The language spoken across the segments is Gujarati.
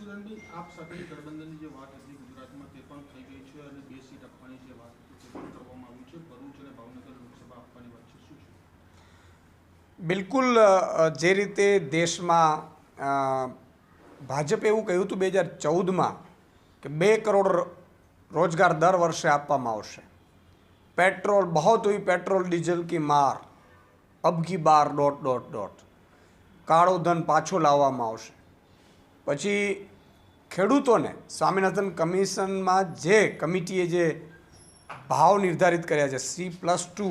કિરણભાઈ, આપ સાથેની ગઠબંધનની જે વાત હતી ગુજરાતમાં તે પણ થઈ ગઈ છે અને 2 સીટ આપવાની જે વાત હતી તે પણ કરવામાં આવી છે. ભરૂચ અને ભાવનગર લોકસભા આપવાની વાત છે, શું છે? બિલકુલ જે રીતે દેશમાં ભાજપે એવું કહ્યું હતું 2014માં કે 2 કરોડ રોજગાર દર વર્ષે આપવામાં આવશે. पेट्रोल बहुत हुई पेट्रोल डीजल की मार, अब की बार ... કાળો ધન પાછો લાવવામાં આવશે. પછી ખેડૂતોને સ્વામિનાથન કમિશનમાં જે કમિટીએ જે ભાવ નિર્ધારિત કર્યા છે C+2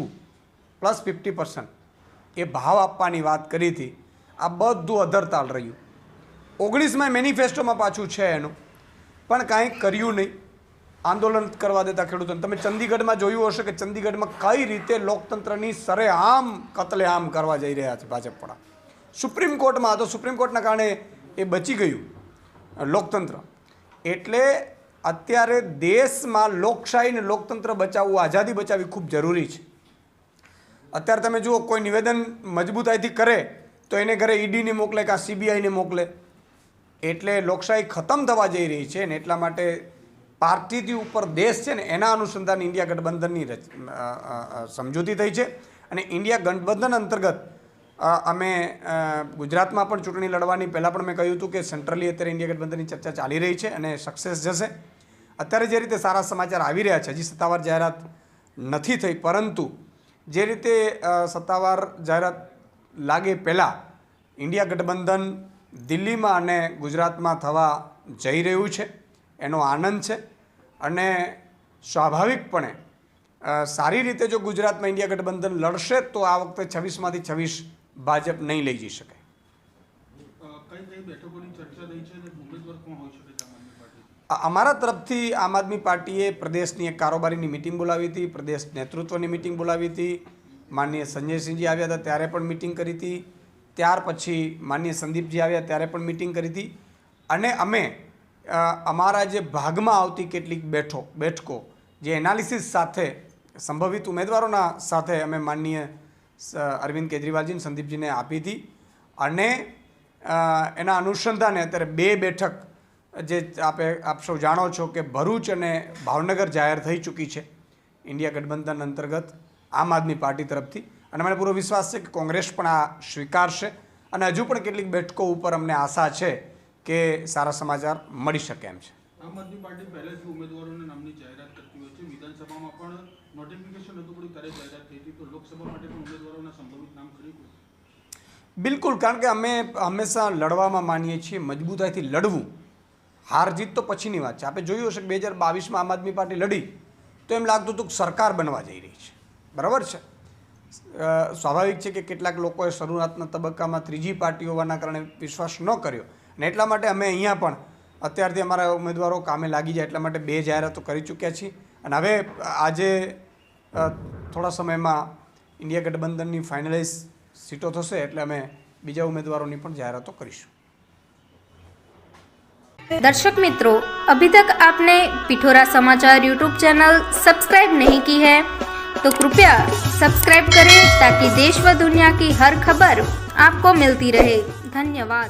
+50% એ ભાવ આપવાની વાત કરી હતી. આ બધું અધરતાળ રહ્યું. 19માં મેનિફેસ્ટોમાં પાછું છે એનું, પણ કાંઈ કર્યું નહીં. આંદોલન કરવા દેતા ખેડૂતોને. તમે ચંદીગઢમાં જોયું હશે કે ચંદીગઢમાં કઈ રીતે લોકતંત્રની સરેઆમ કતલેઆમ કરવા જઈ રહ્યા છે ભાજપવાળા. સુપ્રીમ કોર્ટમાં હતો, સુપ્રીમ કોર્ટના કારણે એ બચી ગયું લોકતંત્ર. એટલે અત્યારે દેશમાં લોકશાહી અને લોકતંત્ર બચાવવું, આઝાદી બચાવવી ખૂબ જરૂરી છે. અત્યારે તમે જુઓ, કોઈ નિવેદન મજબૂતાઈથી કરે તો એને ઘરે ઈડીને મોકલે કે CBIને મોકલે. એટલે લોકશાહી ખતમ થવા જઈ રહી છે ને એટલા માટે પાર્ટીથી ઉપર દેશ છે ને એના અનુસંધાન ઇન્ડિયા ગઠબંધનની સમજૂતી થઈ છે. અને ઇન્ડિયા ગઠબંધન અંતર્ગત અમે ગુજરાતમાં પણ ચૂંટણી લડવાની પહેલાં પણ મેં કહ્યું હતું કે સેન્ટ્રલી અત્યારે ઇન્ડિયા ગઠબંધનની ચર્ચા ચાલી રહી છે અને સક્સેસ જશે. અત્યારે જે રીતે સારા સમાચાર આવી રહ્યા છે, હજી સત્તાવાર જાહેરાત નથી થઈ, પરંતુ જે રીતે સત્તાવાર જાહેરાત લાગે પહેલાં ઇન્ડિયા ગઠબંધન દિલ્હીમાં અને ગુજરાતમાં થવા જઈ રહ્યું છે એનો આનંદ છે. અને સ્વાભાવિકપણે સારી રીતે જો ગુજરાતમાં ઇન્ડિયા ગઠબંધન લડશે તો આ વખતે 26માંથી 26 ભાજપ નહીં લઈ જઈ શકે. કઈ બેઠકોની ચર્ચા થઈ છે અને ઉમેદવાર કોણ હોઈ શકે આમ આદમી પાર્ટી? અમારા તરફથી આમ આદમી પાર્ટીએ પ્રદેશની એક કારોબારીની મિટિંગ બોલાવી હતી, પ્રદેશ નેતૃત્વની મિટિંગ બોલાવી હતી. માનનીય સંજયસિંહજી આવ્યા હતા ત્યારે પણ મિટિંગ કરી હતી. ત્યાર પછી માનનીય સંદીપજી આવ્યા ત્યારે પણ મિટિંગ કરી હતી. અને અમે અમારા જે ભાગમાં આવતી કેટલીક બેઠકો જે એનાલિસિસ સાથે સંભવિત ઉમેદવારોના સાથે અમે માનનીય અરવિંદ કેજરીવાલજીને, સંદીપજીને આપી હતી. અને એના અનુસંધાને અત્યારે 2 બેઠક જે આપ સૌ જાણો છો કે ભરૂચ અને ભાવનગર જાહેર થઈ ચૂકી છે ઇન્ડિયા ગઠબંધન અંતર્ગત આમ આદમી પાર્ટી તરફથી. અને મને પૂરો વિશ્વાસ છે કે કોંગ્રેસ પણ આ સ્વીકારશે. અને હજુ પણ કેટલીક બેઠકો ઉપર અમને આશા છે કે સારા સમાચાર મળી શકે એમ છે. આમ આદમી પાર્ટી પહેલેથી ઉમેદવારોના નામની જાહેરાત કરતી હોય છે. વિધાનસભામાં પણ નોટિફિકેશન હતું પણ ત્યારે જાહેરાત થઈ હતી, તો લોકસભા માટે પણ ઉમેદવારોના સંભવિત નામ ખરીદવું? બિલકુલ, કારણ કે અમે હંમેશા લડવામાં માનીએ છીએ, મજબૂતાઈથી લડવું. હાર જીત તો પછીની વાત છે. આપણે જોયું હશે કે 2022માં આમ આદમી પાર્ટી લડી તો એમ લાગતું હતું કે સરકાર બનવા જઈ રહી છે. બરાબર છે. સ્વાભાવિક છે કે કેટલાક લોકોએ શરૂઆતના તબક્કામાં ત્રીજી પાર્ટી હોવાના કારણે વિશ્વાસ ન કર્યો. અને એટલા માટે અમે અહીંયા પણ અત્યારથી અમારા ઉમેદવારો કામે લાગી જાય એટલા માટે 2 જાહેરાતો કરી ચૂક્યા છીએ. અને હવે આજે થોડા સમયમાં ઇન્ડિયા ગઠબંધનની ફાઇનલાઇઝ સીટો થશે એટલે અમે બીજા ઉમેદવારોની પણ જાહેરાતો કરીશું. दर्शक मित्रों, अभी तक आपने पिठोरा समाचार यूट्यूब चैनल सब्सक्राइब नहीं की है तो कृपया सब्सक्राइब करें ताकि देश व दुनिया की हर खबर आपको मिलती रहे. धन्यवाद.